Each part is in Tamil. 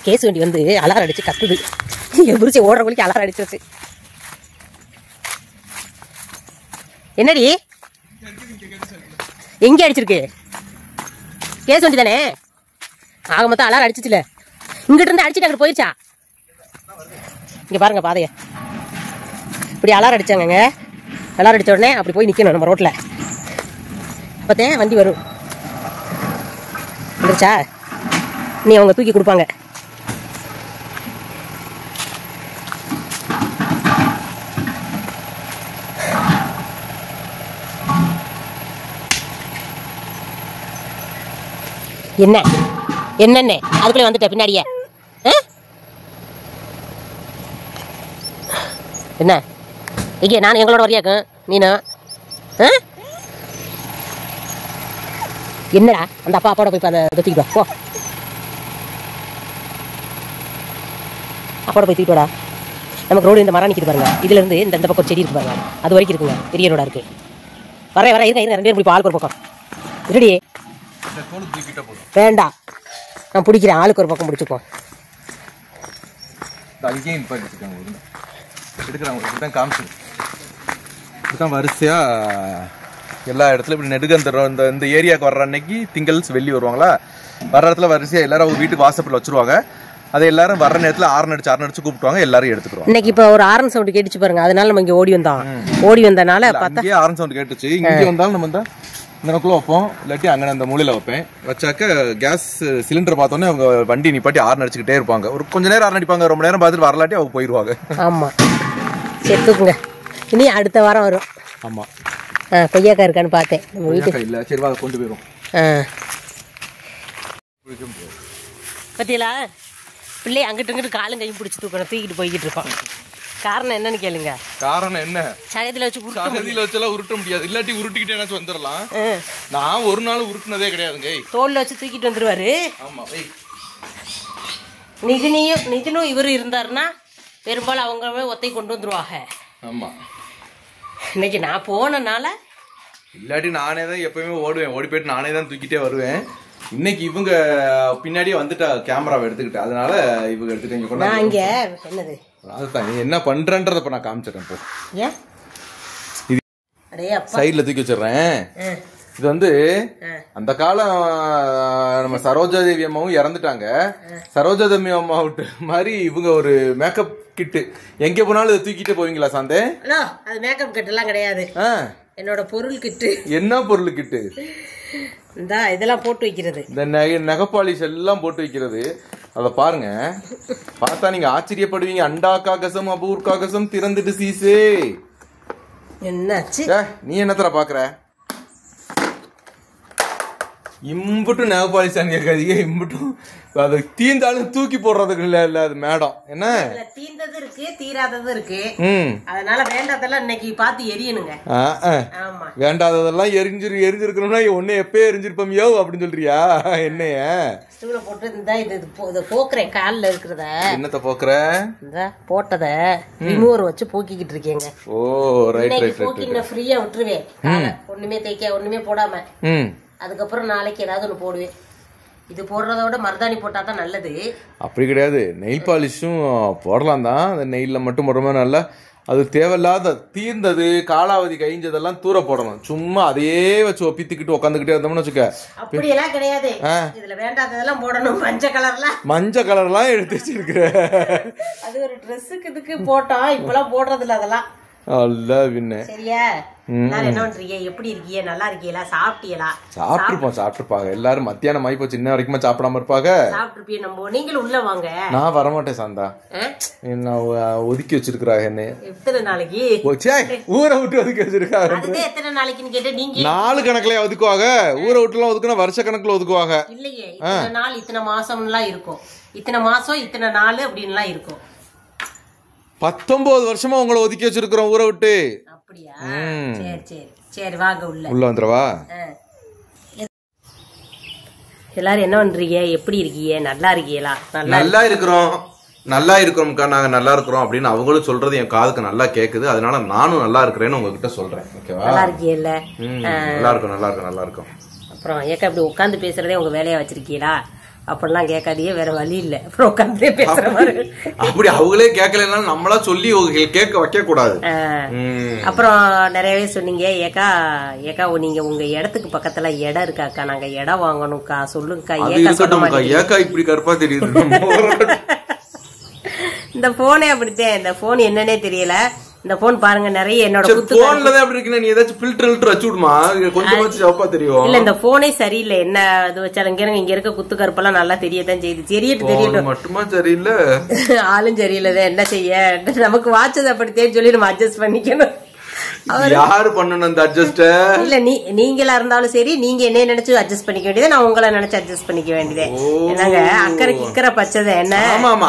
கேஸ் வண்டி வந்து அலாரம் அடிச்சு கத்துது. என் புரிச்சு ஓடுற குளிக்கு அலாரம் அடிச்சிருச்சு. என்னடி எங்கே அடிச்சிருக்கு? கேஸ் வண்டி தானே. ஆக மொத்தம் அலாரம் அடிச்சிச்சுல. இங்கிட்ட இருந்து அடிச்சுட்டு அங்கிட்டு போயிடுச்சா? இங்க பாருங்க பாதைய. இப்படி அலாரம் அடிச்சாங்க. அலாரம் அடிச்ச உடனே அப்படி போய் நிக்கணும் நம்ம ரோட்ல. அப்பத்தேன் வண்டி வரும். வந்துருச்சா? நீ அவங்க தூக்கி கொடுப்பாங்க. என்ன என்னென்ன அதுக்குள்ளே வந்துட்ட பின்னாடியே? என்ன இங்கே நான் எங்களோட வரையாக்கும் நீனு என்னடா அந்த அப்பா அப்பாவோட போய் அந்த தூக்கிட்டு வா போ. அப்பாவோட போய் தூக்கிட்டு வாடா. நமக்கு ரோடு இந்த மரம் நிற்கிது பாருங்க. இதுல இருந்து இந்த பக்கம் ஒரு செடி இருக்கு பாருங்க. அது வரைக்கும் இருக்குங்க. பெரிய ரோடா இருக்கு. வர இருங்க 2 பேரும் போய் ஆளுக்கு ஒரு பக்கம் இருடி. வேண்டாம் நான் பிடிக்கிறேன். ஆளுக்கு ஒரு பக்கம் பிடிச்சிப்போம். வரிசையா எல்லா இடத்துல இப்படி நெடுகந்த இந்த ஏரியாவுக்கு வர்ற அன்னைக்கு திங்கள்ஸ் வெள்ளி வருவாங்களா, வர்ற இடத்துல வரிசையா எல்லாரும் அவங்க வீட்டுக்கு வாசப்பில் வச்சிருவாங்க. அதை எல்லாரும் வர்ற நேரத்தில் ஆரன் அடிச்சு கூப்பிட்டுவாங்க. எல்லாரும் எடுத்துக்கிறோம். இன்னைக்கு இப்போ ஒரு ஆரன் சவுண்ட் கேட்டுச்சு பாருங்க. அதனால நம்ம இங்க ஓடி வந்தோம். ஓடி வந்தனால பார்த்தா ஆரன் சவுண்ட் கேட்டுச்சு. இங்கே வந்தாலும் நம்ம இந்த நமக்குள்ள வைப்போம், இல்லாட்டி அங்கே அந்த மூலையில வைப்பேன். வச்சாக்க கேஸ் சிலிண்டர் பார்த்தோன்னே அவங்க வண்டி நிப்பாட்டி ஆரன் அடிச்சுக்கிட்டே இருப்பாங்க. ஒரு கொஞ்ச நேரம் ஆரன் அடிப்பாங்க. ரொம்ப நேரம் பார்த்துட்டு வரலாட்டி அவங்க போயிடுவாங்க. ஆமா செத்துக்குங்க. இனி அடுத்த வாரம் வரும். ஆமா கொய்யாக்கா இருக்கான்னு பார்த்தேன். நம்ம வீட்டுக்கு இல்ல சரி வா கொண்டு போயிடும். பத்தியலா பிள்ளை அங்கிட்டு இங்கிட்டு காலும் கையும் பிடிச்சி தூக்கிட்டு போய்கிட்டு இருக்கோம். காரணம் என்னன்னு கேளுங்க. காரணம் என்ன? சகதியில வச்செல்லாம் உருட்ட முடியாது. இல்லாட்டி உருட்டிக்கிட்டே என்ன வந்துடலாம். நான் ஒரு நாள் உருட்டுனதே கிடையாதுங்க. தோல்ல வச்சு தூக்கிட்டு வந்துருவாரு. ஆமா நிதினும் இவரு இருந்தாருன்னா பெரும்பாலும் அவங்க ஒத்தை கொண்டு வந்துருவாங்க. ஆமா இன்னைக்கு நான் போனனால இல்லாட்டி நானே தான் எப்பயுமே ஓடுவேன். ஓடி போயிட்டு நானே தான் தூக்கிட்டே வருவேன். இன்னைக்கு இவங்க பின்னாடியே வந்துட்டா கேமராவை எடுத்துக்கிட்டு. அதனால இவங்க எடுத்துட்டு நான் இங்க என்னது அதுதான் நீ என்ன பண்றன்றத இப்ப நான் காமிச்சிடறேன். போ சைட்ல தூக்கி வச்சிடறேன். இது வந்து அந்த காலம் நம்ம சரோஜா தேவி அம்மாவும் இறந்துட்டாங்க. சரோஜா தேவி அம்மா மாதிரி இவங்க ஒரு மேக்கப் கிட்டு எங்க போனாலும் இதை தூக்கிட்டே போவீங்களா சாந்தே? அது மேக்கப் கிட் எல்லாம் கிடையாது. என்னோட பொருள் கிட்டு. என்ன பொருள் கிட்டு? இதெல்லாம் போட்டு வைக்கிறது. இந்த நகைப்பாலிஷ் எல்லாம் போட்டு வைக்கிறது. அத பாருங்க. பார்த்தா நீங்க ஆச்சரியப்படுவீங்க. அண்டா காகசம் அபூர் காகசம் திறந்துட்டு சீசே. என்னாச்சு? நீ என்னத்தர பாக்குற? இம்புட்டும் நகைப்பாலிஷான்னு கேட்காதீங்க. இம்புட்டும் அது தீந்தாலும் தூக்கி போடுறதுக்கு இல்ல. அது மேடம் என்ன தீந்தது இருக்கு, தீராதது இருக்கு. அதனால வேண்டாதெல்லாம் இன்னைக்கு பார்த்து எரியணுங்க. வேண்டாததெல்லாம் எரிஞ்சிருக்கணும்னா ஒண்ணு எப்பயே எரிஞ்சிருப்போமியோ அப்படின்னு சொல்றியா? என்னைய ஸ்டூல போட்டு இந்த இது போக்குறேன். காலில் இருக்கிறத என்னத்த போக்குற? இந்த போட்டத ரிமூவர் வச்சு போக்கிக்கிட்டு இருக்கேங்க. ஓ ரைட் ரைட். போக்கி நான் ஃப்ரீயா விட்டுருவேன். ஒண்ணுமே தேய்க்க ஒண்ணுமே போடாம. அதுக்கப்புறம் நாளைக்கு ஏதாவது ஒண்ணு போடுவேன். இது போடுறத விட மருதாணி போட்டா தான் நல்லது. அப்படி கிடையாது. நெயில் பாலிஷும் போடலாம் தான். அந்த நெயில மட்டும் போடுறோமா நல்லா. அது தேவையில்லாத தீர்ந்தது காலாவதி கழிஞ்சதெல்லாம் தூர போடணும். சும்மா அதையே வச்சு ஒப்பித்துக்கிட்டு உட்காந்துக்கிட்டே இருந்தோம்னு வச்சுக்க. அப்படி எல்லாம் கிடையாது. இதுல வேண்டாததெல்லாம் போடணும். மஞ்சள் கலர்லாம் எடுத்து வச்சிருக்கிற. அது ஒரு ட்ரெஸ்ஸுக்கு இதுக்கு போட்டோம். இப்பெல்லாம் போடுறது இல்ல அதெல்லாம். சரியா? என்ன பண்றீங்க? எப்படி இருக்கீங்க? நல்லா இருக்கீங்களா? சாப்பிட்டீங்களா? சாப்பிட்டுருப்பாங்க எல்லாரும். மத்தியானம் ஆகி போச்சு. இன்ன வரைக்கும் சாப்பிடாம இருப்பாங்க. சாப்பிட்டுருப்பீங்க. நம்ம நீங்களும் உள்ள வாங்க. நான் வரமாட்டேன் சாந்தா. என்ன ஒதுக்கி வச்சிருக்காங்க. என்ன எத்தனை நாளைக்கு ஊரை விட்டு ஒதுக்கி வச்சிருக்காங்க? எத்தனை நாளைக்குன்னு கேட்ட நீங்க நாலு கணக்குல ஒதுக்குவாங்க. ஊரை விட்டு எல்லாம் ஒதுக்குனா வருஷ கணக்குல ஒதுக்குவாங்க. இல்லையே, இத்தனை நாள் இத்தனை மாசம் எல்லாம் இருக்கும். இத்தனை மாசம் இத்தனை நாள் அப்படின்லாம் இருக்கும். 19 வருஷமா உங்களை ஒதுக்கி வச்சிருக்கிறோம் ஊரை விட்டு. அப்படியா? சரி சரி சரி வாங்க உள்ள வந்துடவா? எல்லாரும் என்ன பண்றீங்க? எப்படி இருக்கீங்க? நல்லா இருக்கீங்களா? நல்லா இருக்கிறோம். நல்லா இருக்கிறோம்க்கா. நாங்க நல்லா இருக்கிறோம் அப்படின்னு அவங்களும் சொல்றது என் காதுக்கு நல்லா கேக்குது. அதனால நானும் நல்லா இருக்கிறேன்னு உங்ககிட்ட சொல்றேன். ஓகேவா? நல்லா இருக்கீங்கல்ல? நல்லா இருக்கும் நல்லா இருக்கும் நல்லா இருக்கும். அப்புறம் ஏக்கா இப்படி உட்காந்து பேசுறதே உங்க வேலையா வச்சிருக்கீங்களா? அப்படிலாம் கேட்காதீங்க, வேற வழி இல்ல. அப்புறம் உட்காந்து பேசுற மாதிரி. அப்படி அவங்களே கேட்கலன்னா நம்மளா சொல்லி கேட்க வைக்க கூடாது. அப்புறம் நிறையவே சொன்னீங்க, ஏக்கா நீங்க உங்க இடத்துக்கு பக்கத்துல இடம் இருக்காக்கா, நாங்க இடம் வாங்கணும்க்கா, சொல்லுங்கக்கா. ஏக்கா இப்படி கருப்பா தெரியுது. இந்த போனே அப்படித்தேன், இந்த போன் என்னன்னே தெரியல. இந்த போன் பாருங்க நிறைய என்னோட போன்ல தான் அப்படி இருக்கு. நீ ஏதாச்சும் ஃபில்டர் வச்சு விடுமா, கொஞ்சமாச்சு சிவப்பா தெரியும். இல்ல இந்த போனே சரியில்லை, என்ன இது வச்சாலும் இங்க இருக்க குத்து கருப்பெல்லாம் நல்லா தெரியத்தான் செய்யுது. தெரியட்டும் மட்டுமா சரியில்லை, ஆளும் சரியில்லை, என்ன செய்ய. நமக்கு வாட்சது அப்படித்தேன்னு சொல்லி நம்ம அட்ஜஸ்ட் பண்ணிக்கணும். யாரு பண்ணணும் அந்த அட்ஜஸ்ட்? இல்ல நீங்களா இருந்தாலும் சரி, நீங்க என்ன நினைச்சு அட்ஜஸ்ட் பண்ணிக்க வேண்டியது, நான் உங்களை நினைச்சு அட்ஜஸ்ட் பண்ணிக்க வேண்டியது. என்னங்க அக்கறை கிக்கரை பச்சதை என்ன?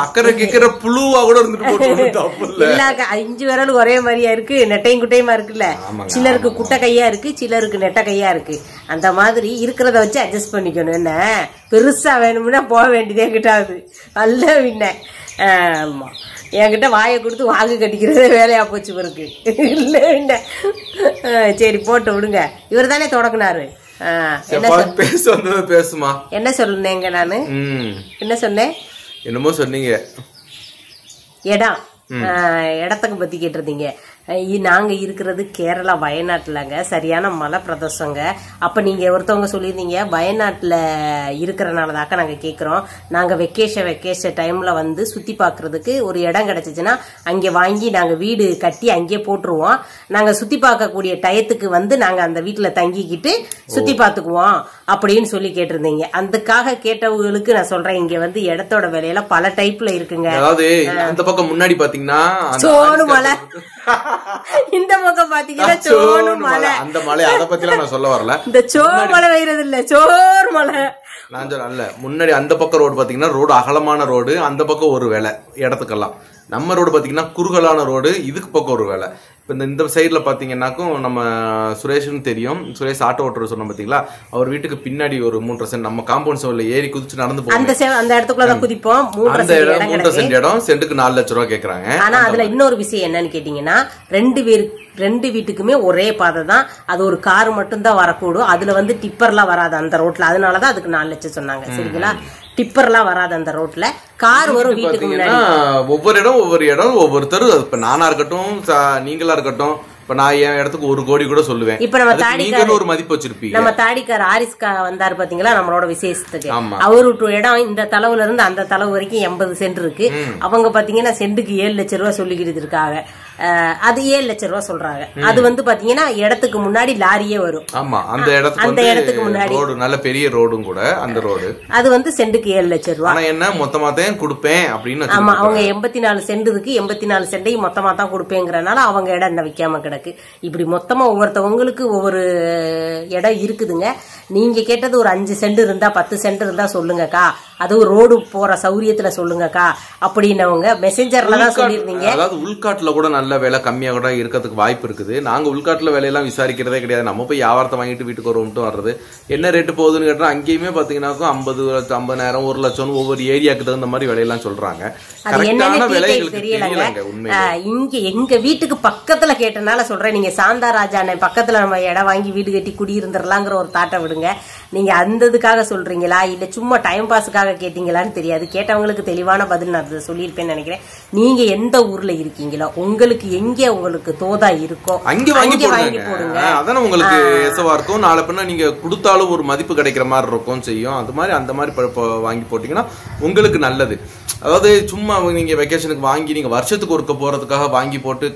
அக்கறை கிக்கரை புழுவா கூட இருந்துட்டு எல்லா 5 விரலும் ஒரே மாதிரியா இருக்கு, நெட்டையும் குட்டையுமா இருக்குல்ல. சிலருக்கு குட்டை கையா இருக்கு, சிலருக்கு நெட்டை கையா இருக்கு. அந்த மாதிரி இருக்கிறத வச்சு அட்ஜஸ்ட் பண்ணிக்கணும். என்ன பெருசா வேணும்னா போக வேண்டியதே கிட்டாது. அல்ல பின்ன ஆமா, என்கிட்ட வாயை கொடுத்து வாங்கு கட்டிக்கிறதே வேலையா போச்சு இவருக்கு. இல்ல சரி போட்டு விடுங்க. இவர் தானே தொடக்குனாரு. பேசுமா என்ன சொல்லுனேங்க நானு? என்ன சொன்னேன்? என்னமோ சொன்னீங்க. இடத்துக்கு பத்தி கேட்டிருந்தீங்க. நாங்க இருக்கிறது கேரளா வயநாட்டுலங்க, சரியான மலை பிரதேசங்க. அப்ப நீங்க ஒருத்தவங்க சொல்லியிருந்தீங்க வயநாட்டுல இருக்கிறனாலதாக்க நாங்க கேக்குறோம். நாங்க வெக்கேஷன் டைம்ல வந்து சுத்தி பாக்குறதுக்கு ஒரு இடம் கிடைச்சிச்சுன்னா அங்க வாங்கி நாங்க வீடு கட்டி அங்கே போட்டுருவோம். நாங்க சுத்தி பார்க்கக்கூடிய டயத்துக்கு வந்து நாங்க அந்த வீட்டுல தங்கிக்கிட்டு சுத்தி பாத்துக்குவோம் அப்படின்னு சொல்லி கேட்டிருந்தீங்க. அதுக்காக கேட்டவங்களுக்கு நான் சொல்றேன், இங்க வந்து இடத்தோட விலையில பல டைப்ல இருக்குங்க. அதாவது அந்த பக்கம் முன்னாடி பாத்தீங்கன்னா சோனு மலை, இந்த பக்கம் பாத்தீங்கன்னா சோனு மலை. அந்த மலை அதை பத்தி நான் சொல்ல வரல. இந்த சோ மலை வைக்கிறது இல்ல, சோறு மலை நான் சொல்ல அல்ல. முன்னாடி அந்த பக்கம் ரோடு பாத்தீங்கன்னா ரோடு அகலமான ரோடு, அந்த பக்கம் ஒரு வேலை இடத்துக்கெல்லாம். நம்ம ரோடு பாத்தீங்கன்னா குறுகலான ரோடு, இதுக்கு பக்கம் ஒரு வேலை. இப்ப இந்த சைட்ல பாத்தீங்கன்னாக்கும் நம்ம சுரேஷ்னு தெரியும், சுரேஷ் ஆட்டோ ஓட்டுறது சொன்ன பாத்தீங்களா, அவர் வீட்டுக்கு பின்னாடி ஒரு 3 சென்ட் நம்ம காம்பவுண்ட் செவர்ல ஏறி குதிச்சு நடந்து போவோம். அந்த இடத்துக்குள்ள குதிப்போம். 3 சென்ட் இடம், சென்ட்டுக்கு 4 லட்சம் ரூபாய் கேக்குறாங்க. ஆனா அதுல இன்னொரு விஷயம் என்னன்னு கேட்டீங்கன்னா, ரெண்டு வீட்டுக்குமே ஒரே பாதை தான். அது ஒரு கார் மட்டும் தான் வரக்கூடும். அதுல வந்து டிப்பர்லாம் வராது அந்த ரோட்ல. அதனாலதான் அதுக்கு 4 லட்சம் சொன்னாங்க. சரிங்களா? டிப்பர்லாம் வராது அந்த ரோட்ல, கார் வரும் வீட்டுக்கு முன்னாடி. ஒவ்வொரு இடம் ஒவ்வொருத்தரும், இப்ப நானா இருக்கட்டும் நீங்களா இருக்கட்டும், இப்ப நான் என் இடத்துக்கு 1 கோடி கூட சொல்லுவேன். இப்ப நம்ம தாடிக்கார ஒரு மதிப்பு வச்சிருப்பீங்க. நம்ம தாடிக்கார ஆரிஸ்கா வந்தாரு பாத்தீங்களா நம்மளோட விசேஷத்துக்கு. அவரு இடம் இந்த தளவுல இருந்து அந்த தளவு வரைக்கும் 80 சென்ட் இருக்கு. அவங்க பாத்தீங்கன்னா சென்ட்டுக்கு 7 லட்சம் ரூபாய் சொல்லிக்கிட்டு இருக்காங்க. அது 7 லட்சம் ரூபாய் சொல்றாங்க. அது வந்து பாத்தீங்கன்னா இடத்துக்கு முன்னாடி லாரியே வரும். ஆமா, அந்த இடத்துக்கு முன்னாடி ரோடு, நல்ல பெரிய ரோடும் கூட. அந்த ரோடு அது வந்து சென்ட்டுக்கு 7 லட்சம் ரூபாய். ஆனா என்ன மொத்தமா தான் கொடுப்பேன் அப்படின்னு. ஆமா, அவங்க 84 சென்ட் இருக்கு, 84 சென்டையும் மொத்தமா தான் கொடுப்பேங்கிறனால அவங்க இடம் என்ன விக்காம கிடக்கு. இப்படி மொத்தமா ஒவ்வொருத்தவங்களுக்கு ஒவ்வொரு இடம் இருக்குதுங்க. நீங்க கேட்டது ஒரு 5 சென்ட் இருந்தா 10 சென்ட் இருந்தா சொல்லுங்கக்கா, அது ரோடு போற சௌரியத்துல சொல்லுங்கக்கா அப்படின்னவங்க மெசேஞ்சர்ல தான் சொல்லிருந்தீங்க. அதாவது உள்காட்டுல கூட நல்ல விலை கம்மியா கூட இருக்கிறதுக்கு வாய்ப்பு இருக்குது. நாங்க உள்காட்டுல விலையெல்லாம் விசாரிக்கிறதே கிடையாது. நம்ம போய் வியாபாரத்தை வாங்கிட்டு வீட்டுக்கு வருவோம்ட்டு வர்றது. என்ன ரேட்டு போகுதுன்னு கேட்டா அங்கேயுமே பாத்தீங்கன்னா 50,000 1 லட்சம் ஒவ்வொரு ஏரியாவுக்கு தகுந்த மாதிரி விலையெல்லாம் சொல்றாங்க. இங்க எங்க வீட்டுக்கு பக்கத்துல கேட்டனால சொல்றேன். நீங்க சாந்தாராஜா பக்கத்துல நம்ம இடம் வாங்கி வீடு கட்டி குடியிருந்துடலாங்கிற ஒரு தாட்டை விடுங்க. நீங்க அந்த இதுக்காக சொல்றீங்களா இல்ல சும்மா டைம் பாஸுக்காக கேட்டீங்களான்னு தெரியாது. கேட்டவங்களுக்கு தெளிவான பதில் நான் சொல்லியிருப்பேன்னு நினைக்கிறேன். நீங்க எந்த ஊர்ல இருக்கீங்களோ, உங்களுக்கு எங்க உங்களுக்கு தோதா இருக்கோ அங்க வாங்கி போடுங்க. அதான உங்களுக்கு எசவா இருக்கும். நாளை பின்ன நீங்க கொடுத்தாலும் ஒரு மதிப்பு கிடைக்கிற மாதிரி இருக்கும் செய்யும். அது மாதிரி அந்த மாதிரி வாங்கி போட்டீங்கன்னா உங்களுக்கு நல்லது. அதாவது சும்மா நீங்க வெக்கேஷனுக்கு வாங்கி நீங்க வருஷத்துக்கு ஒருக்க போறதுக்காக வாங்கி போட்டு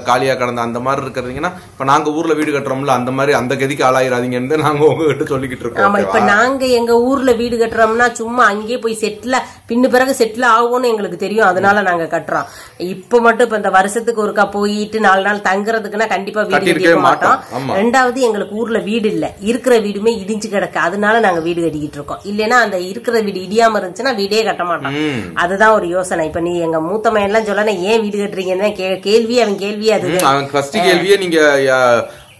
காலியா கடந்த அந்த மாதிரி இருக்கிறீங்கன்னா, இப்ப நாங்க ஊர்ல வீடு கட்டுறோம்ல, அந்த மாதிரி அந்த கதிக்கு ஆளாயிராதீங்கன்னு நாங்க உங்ககிட்ட சொல்லிக்கிட்டு இருக்கோம். ஆமா, இப்ப நாங்க எங்க ஊர்ல வீடு கட்டுறோம்னா சும்மா அங்கேயே போய் பிறகு செட்டில் ஆகும்னு எங்களுக்கு தெரியும். அதனால நாங்க கட்டுறோம். இப்ப மட்டும் இப்ப இந்த வருஷத்துக்கு ஒருக்கா போயிட்டு 4 நாள் தங்குறதுக்குன்னா கண்டிப்பா வீடு கட்டிக்க மாட்டோம். ரெண்டாவது எங்களுக்கு ஊர்ல வீடு இல்ல, இருக்கிற வீடுமே இடிஞ்சு கிடக்கு. அதனால நாங்க வீடு கட்டிக்கிட்டு இருக்கோம். இல்லைன்னா அந்த இருக்கிற வீடு இடியாம இருந்துச்சுன்னா வீடே கட்ட மாட்டோம். அதுதான் ஒரு யோசனை. இப்ப நீ எங்க மூத்த மகன் எல்லாம் சொல்ல ஏன் வீடு கட்டுறீங்கன்னு கேள்வி அவன் கேள்வி. அது கேள்வியே நீங்க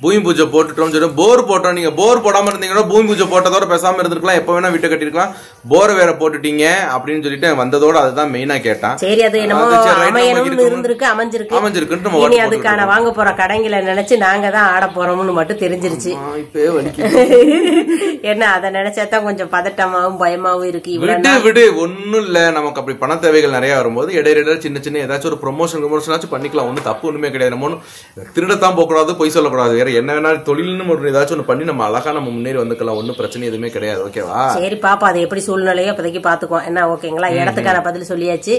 பூமி பூஜை போட்டுட்டோம் சொல்லி போர் போட்டோம். நீங்க போர் போடாம இருந்தீங்கன்னா பூமி பூஜை போட்டதோட பேசாம இருந்திருக்கலாம், எப்ப வேணா வீட்டை கட்டிருக்கலாம். போரை வேற போட்டுட்டீங்க அப்படின்னு சொல்லிட்டு வந்ததோட அதுதான் மெயினா கேட்டான். சரி, அது என்னமோ இருந்திருக்கு, அமைஞ்சிருக்கு. இனி அதுக்கான வாங்க போற கடைங்களை நினைச்சு நாங்க தான் ஆட போறோம்னு மட்டும் தெரிஞ்சிருச்சு. என்ன அதை நினைச்சாதான் கொஞ்சம் பதட்டமாவும் பயமாவும் இருக்கு. விடு ஒண்ணும் இல்ல, நமக்கு அப்படி பண தேவைகள் நிறைய வரும்போது இடையில சின்ன சின்ன ஏதாச்சும் ஒரு ப்ரொமோஷன் பண்ணிக்கலாம். ஒன்னும் தப்பு ஒண்ணுமே கிடையாது. நம்ம திருடத்தான் போகக்கூடாது, பொய் சொல்லக்கூடாது. வேற என்ன வேணா தொழில்னு ஒரு ஏதாச்சும் ஒண்ணு பண்ணி நம்ம அழகா நம்ம முன்னேறி வந்துக்கலாம். ஒன்னும் பிரச்சனை எதுவுமே கிடையாது. ஓகேவா? சரி பாப்பா, அது எப்படி சூழ்நிலையோ அப்போதைக்கு பாத்துக்கோ. என்ன ஓகேங்களா? இடத்துக்கான பதில் சொல்லியாச்சு.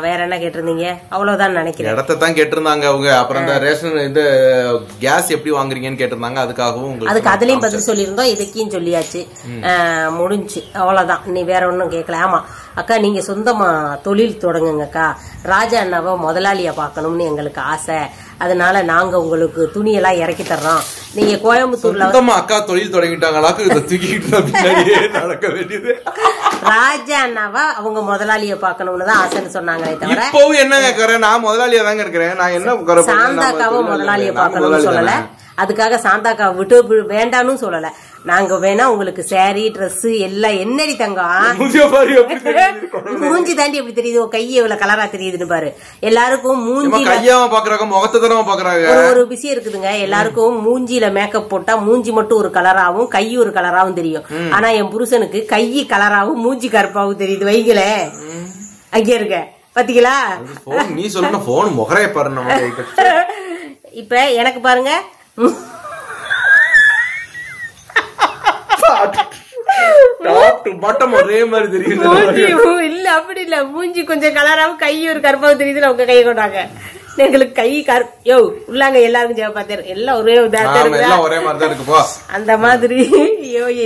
வேற என்ன கேட்டிருந்தீங்க? அவ்வளவுதான் நினைக்கிறேன். இடத்தான் கேட்டிருந்தாங்க அவங்க. அப்புறம் இந்த ரேஷன் இந்த கேஸ் எப்படி வாங்குறீங்கன்னு கேட்டிருந்தாங்க. அதுக்காகவும் அதுக்கு அதுலயும் பதில் சொல்லியிருந்தோம், இதுக்கும் சொல்லியாச்சு. முடிஞ்சு அவ்வளவுதான். நீ வேற ஒன்னும் கேட்கல. ஆமா அக்கா, நீங்க சொந்தமா தொழில் தொடங்குங்கக்கா. ராஜா அண்ணாவை முதலாளியா பாக்கணும்னு எங்களுக்கு ஆசை. அதனால நாங்க உங்களுக்கு துணியெல்லாம் இறக்கி தர்றோம். நீங்க கோயம்புத்தூர்ல அக்கா தொழில் தொடங்கிட்டாங்களா? நடக்க வேண்டியது ராஜா அண்ணாவா அவங்க முதலாளிய பாக்கணும்னு தான் ஆசைன்னு சொன்னாங்களே தவிர இப்பவும் என்னங்க நான் முதலாளியா தாங்க இருக்கிறேன். நான் என்ன சாந்தாக்காவை முதலாளிய பாக்கணும்னு சொல்லல. அதுக்காக சாந்தாக்கா விட்டு வேண்டான்னு சொல்லல. நாங்க வேணா உங்களுக்கு சாரி ட்ரெஸ் எல்லாம் என்னடி தங்கம் மூஞ்சி தாண்டி எப்படி தெரியுது, கையை எவ்வளவு கலரா தெரியுதுன்னு பாரு. எல்லாருக்கும் மூஞ்சி ஒரு விஷயம் இருக்குதுங்க. எல்லாருக்கும் மூஞ்சில மேக்கப் போட்டா மூஞ்சி மட்டும் ஒரு கலராவும் கை ஒரு கலராவும் தெரியும். ஆனா என் புருஷனுக்கு கை கலராவும் மூஞ்சி கருப்பாவும் தெரியுது. வைகல அங்கே இருக்க பாத்தீங்களா? நீ சொல்லணும் போன் முகரைய பாரு. இப்ப எனக்கு பாருங்க, ஒரே மாதிரி தெரியுது. இல்ல அப்படி இல்ல, மூஞ்சி கொஞ்சம் கலராவும் கை ஒரு கருப்பாவும் தெரியுதுன்னு அவங்க கையை கொண்டாங்க. எங்களுக்கு கை யோ உள்ளாங்க எல்லாருக்கும் ஜெப பாத்தியாரு எல்லாம் ஒரே ஒரே மாதிரி இருக்கு. அந்த மாதிரி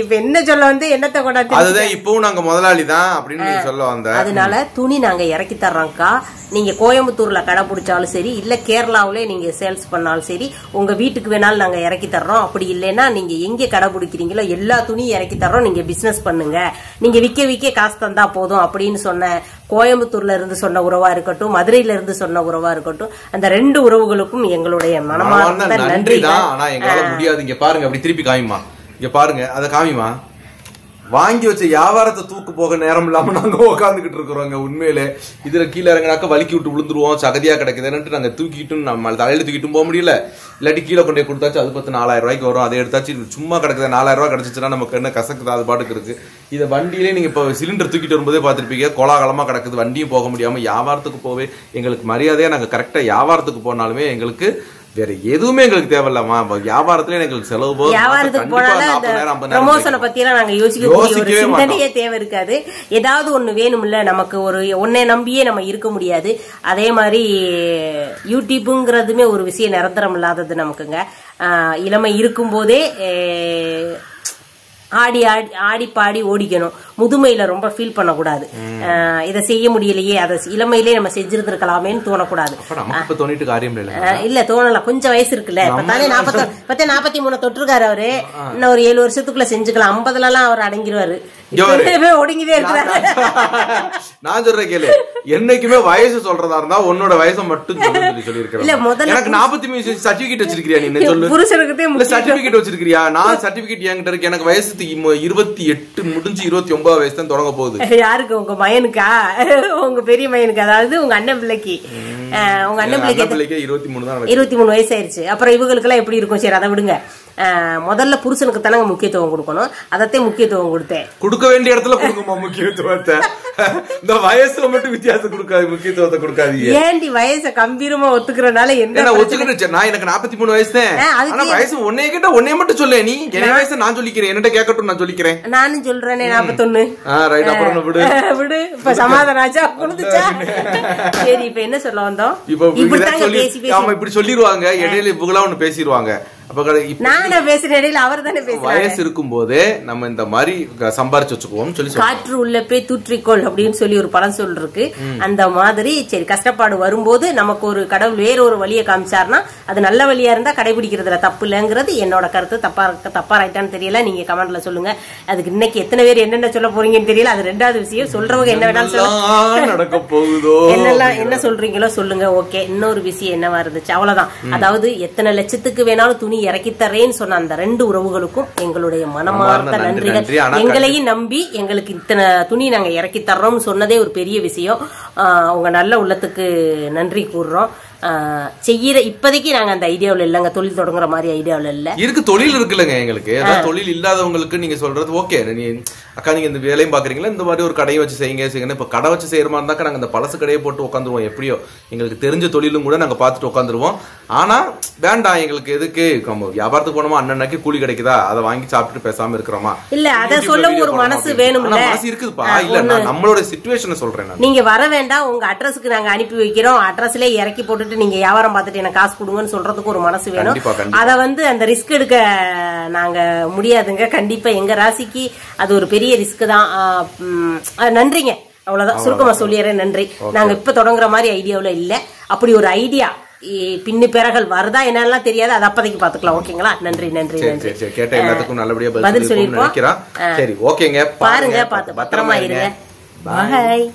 இப்ப என்ன சொல்ல வந்து என்னத்தை கொண்டாந்து அதுதான் இப்பவும் நாங்க முதலாளி தான் அப்படின்னு சொல்ல வந்த. அதனால துணி நாங்க இறக்கி தர்றோம்க்கா. நீங்க கோயம்புத்தூர்ல கடை பிடிச்சாலும் சரி, இல்ல கேரளாவிலே நீங்க சேல்ஸ் பண்ணாலும் சரி, உங்க வீட்டுக்கு வேணாலும் நாங்க இறக்கி தர்றோம். அப்படி இல்லைன்னா நீங்க எங்க கடை பிடிக்கிறீங்களோ எல்லா துணியும் இறக்கி தர்றோம். நீங்க பிசினஸ் பண்ணுங்க, நீங்க விக்க காசு தந்தா போதும் அப்படின்னு சொன்ன கோயம்புத்தூர்ல இருந்து சொன்ன உறவா இருக்கட்டும், மதுரையில இருந்து சொன்ன உறவா இருக்கட்டும், அந்த ரெண்டு உறவுகளுக்கும் எங்களுடைய மனமார்ந்த நன்றி தான். ஆனா எங்களால முடியாது. இங்க பாருங்க, அப்படி திருப்பி காமிமா. இங்க பாருங்க, அத காமிமா. வாங்கி வச்ச வியாபாரத்தை தூக்கு போக நேரம் இல்லாம நாங்க உட்காந்துக்கிட்டு இருக்கிறோங்க. உண்மையிலே இதுல கீழே இறங்கினாக்க வலிக்கி விட்டு விழுந்துருவோம், சகதியா கிடைக்குதுன்னு நாங்க தூக்கிட்டு நம்ம தலையில தூக்கிட்டும் போக முடியல. இல்லாட்டி கீழே கொண்டே கொடுத்தாச்சு, அது 4000 ரூபாய்க்கு வரும். அதை எடுத்தாச்சு சும்மா கிடக்குது. 4000 ரூபாய் கிடைச்சிச்சுன்னா நமக்கு என்ன கசக்குது, அது பாட்டுக்கு இருக்கு. இதை வண்டியிலே நீங்க இப்போ சிலிண்டர் தூக்கிட்டு வரும்போதே பார்த்துருப்பீங்க, கோலாகலமா கிடக்குது. வண்டியும் போக முடியாம வியாபாரத்துக்கு போவே எங்களுக்கு மரியாதையா நாங்க கரெக்டா வியாபாரத்துக்கு போனாலுமே எங்களுக்கு வேற எதுவுமே எங்களுக்கு தேவையில்லமா. வியாபாரத்துல எங்களுக்கு செலவு வியாபாரத்துக்கு போனாலும் ப்ரமோஷனை பத்தி எல்லாம் நாங்க யோசிக்கக்கூடிய சிந்தனையே தேவை இருக்காது. ஏதாவது ஒண்ணு வேணும்ல, நமக்கு ஒரு ஒன்னை நம்பியே நம்ம இருக்க முடியாது. அதே மாதிரி யூடியூப்ங்கிறதுமே ஒரு விஷயம் நிரந்தரம் இல்லாதது நமக்குங்க. இளமை இருக்கும் போதே ஆடி ஆடி ஆடி பாடி ஓடிக்கணும். முதுமையில ரொம்ப ஃபீல் பண்ணக்கூடாது. இதை செய்ய முடியலையே, அதை இளமையிலே நம்ம செஞ்சிருந்திருக்கலாமேன்னு தோணக்கூடாது. இல்ல தோணல, கொஞ்சம் வயசு இருக்குல்ல. இப்பதானே 43 தொற்றுக்காரு அவரு. இன்னும் ஒரு 7 வருஷத்துக்குள்ள செஞ்சுக்கலாம். 50ல எல்லாம் அவர் அடங்கிடுவாரு. ஒடுங்கிதே இருக்கிறாரு. நான் சொல்றேன் கேளு, என்னைக்குமே வயசு சொல்றதா இருந்தா உன்னோட வயசை மட்டும் சொல்லிருக்கேன். இல்ல முதல்ல எனக்கு 43 சர்டிபிகேட் வச்சிருக்கியா? நீ சொல்லு. புருஷனுக்கு சர்டிபிகேட் வச்சிருக்கியா? நான் சர்டிபிகேட் என்கிட்ட இருக்கு. எனக்கு வயசு 28 முடிஞ்சு 29 வயசு தான் தொடங்க போகுது. யாருக்கு? உங்க மயனுக்கா? உங்க பெரிய மயனுக்கு, அதாவது உங்க அண்ணன் பிள்ளைக்கு. உங்க அண்ணன் பிள்ளைக்கு 23 வயசு ஆயிருச்சு. அப்புறம் இவங்களுக்கு எல்லாம் எப்படி இருக்கும்? சரி அதை விடுங்க. முதல்ல புருஷனுக்கு தானே முக்கியத்துவம் கொடுக்கணும். அதத்தே முக்கியத்துவம் கொடுத்தேன். கொடுக்க வேண்டிய இடத்துல கொடுக்குமா முக்கியத்துவத்தை? இந்த வயசுல மட்டும் வித்தியாசம் கொடுக்காது, முக்கியத்துவத்தை கொடுக்காது. ஏண்டி வயசை கம்பீரமா ஒத்துக்கிறனால என்ன ஒத்துக்கிட்டு? நான் எனக்கு 43 வயசு தான். ஆனா வயசு உன்னைய கிட்ட உன்னைய மட்டும் சொல்ல. நீ என் வயசு நான் சொல்லிக்கிறேன், என்னட்ட கேட்கட்டும், நான் சொல்லிக்கிறேன். நானும் சொல்றேனே 41. விடு இப்ப சமாதானம் ஆச்சா? கொடுத்துச்சா? சரி இப்ப என்ன சொல்ல வந்தோம்? இப்படி சொல்லிடுவாங்க இடையில இவங்களா ஒண்ணு பேசிடுவாங்க. வயசு இருக்கும் போதே நம்ம இந்த மாதிரி சம்பாரிச்சு வச்சுக்குவோம் சொல்லி காற்று உள்ள போய் தூற்றிக்கோள் அப்படின்னு சொல்லி ஒரு படம் சொல்லிருக்கு. அந்த மாதிரி சரி கஷ்டப்பாடு வரும்போது நமக்கு ஒரு கடவுள் வேற ஒரு வழியை காமிச்சாருன்னா அது நல்ல வழியா இருந்தா கடைபிடிக்கிறதுல தப்பு இல்லைங்கிறது என்னோட கருத்து. தப்பா ரைட்டான்னு தெரியல, நீங்க கமெண்ட்ல சொல்லுங்க. அதுக்கு இன்னைக்கு எத்தனை பேர் என்னென்ன சொல்ல போறீங்கன்னு தெரியல. அது ரெண்டாவது விஷயம். சொல்றவங்க என்ன வேணாலும் சொல்லுங்க, நடக்க போகுதோ என்ன சொல்றீங்களோ சொல்லுங்க. ஓகே, இன்னொரு விஷயம் என்னவா இருந்துச்சு? அவ்வளவுதான். அதாவது எத்தனை லட்சத்துக்கு வேணாலும் துணி துணி இறக்கி தரேன்னு சொன்ன அந்த 2 உறவுகளுக்கும் எங்களுடைய மனமார்ந்த நன்றிகள். எங்களையும் நம்பி எங்களுக்கு இத்தனை துணி நாங்க இறக்கி தர்றோம்னு சொன்னதே ஒரு பெரிய விஷயம். உங்க நல்ல உள்ளத்துக்கு நன்றி கூறுறோம். செய்யற இப்போதைக்கு நாங்க அந்த ஐடியாவில் இல்லைங்க, தொழில் தொடங்குற மாதிரி ஐடியாவில் இல்ல. இருக்கு, தொழில் இருக்குல்லங்க எங்களுக்கு. அதாவது தொழில் இல்லாதவங்களுக்கு நீங்க சொல்றது ஓகே. நீ அக்கா நீங்க இந்த வேலையும் பாக்குறீங்களா, இந்த மாதிரி ஒரு கடையை வச்சு செய்யுங்க. இப்ப கடை வச்சு செய்யற மாதிரி இருந்தாக்கா நாங்க இந்த பழசு கடையை போட்டு உட்காந்துருவோம். எப்படியோ எங்களுக்கு தெரிஞ்ச தொழிலும் கூட நாங்க பாத்துட்டு உட்காந்துருவோம். ஆனா வேண்டாம், எங்களுக்கு எதுக்கு வியாபாரத்துக்கு போனோமா, அண்ணனுக்கு கூலி கிடைக்குதா, அதை வாங்கி சாப்பிட்டு பேசாம இருக்கிறோமா? இல்ல அதை சொல்ல ஒரு மனசு வேணும். மனசு இருக்குதுப்பா. இல்ல நான் நம்மளோட சிச்சுவேஷனை சொல்றேன். நீங்க வர வேண்டாம், உங்க அட்ரஸ்க்கு நாங்க அனுப்பி வைக்கிறோம், அட்ரஸ்ல இறக்கி போட்டுட்டு நீங்க வியாபாரம் பார்த்துட்டு எனக்கு காசு கொடுங்கன்னு சொல்றதுக்கு ஒரு மனசு வேணும். அத அந்த ரிஸ்க் எடுக்க நாங்க முடியாதுங்க. கண்டிப்பா எங்க ராசிக்கு அது ஒரு பெரிய ரிஸ்க் தான். நன்றிங்க, அவ்வளவுதான் சுருக்கமா சொல்லிடுறேன். நன்றி. நாங்க இப்ப தொடங்குற மாதிரி ஐடியாவுல இல்ல. அப்படி ஒரு ஐடியா பின்னு பிறகல் வருதா என்னெல்லாம் தெரியாது, அது அப்பதைக்கு பாத்துக்கலாம். ஓகேங்களா? நன்றி நன்றி நன்றி. கேட்ட எல்லாத்துக்கும் நல்லபடியா பதில் சொல்லிருக்கோம். சரி ஓகேங்க, பாருங்க, பார்த்து பத்திரமா இருங்க. பாய்.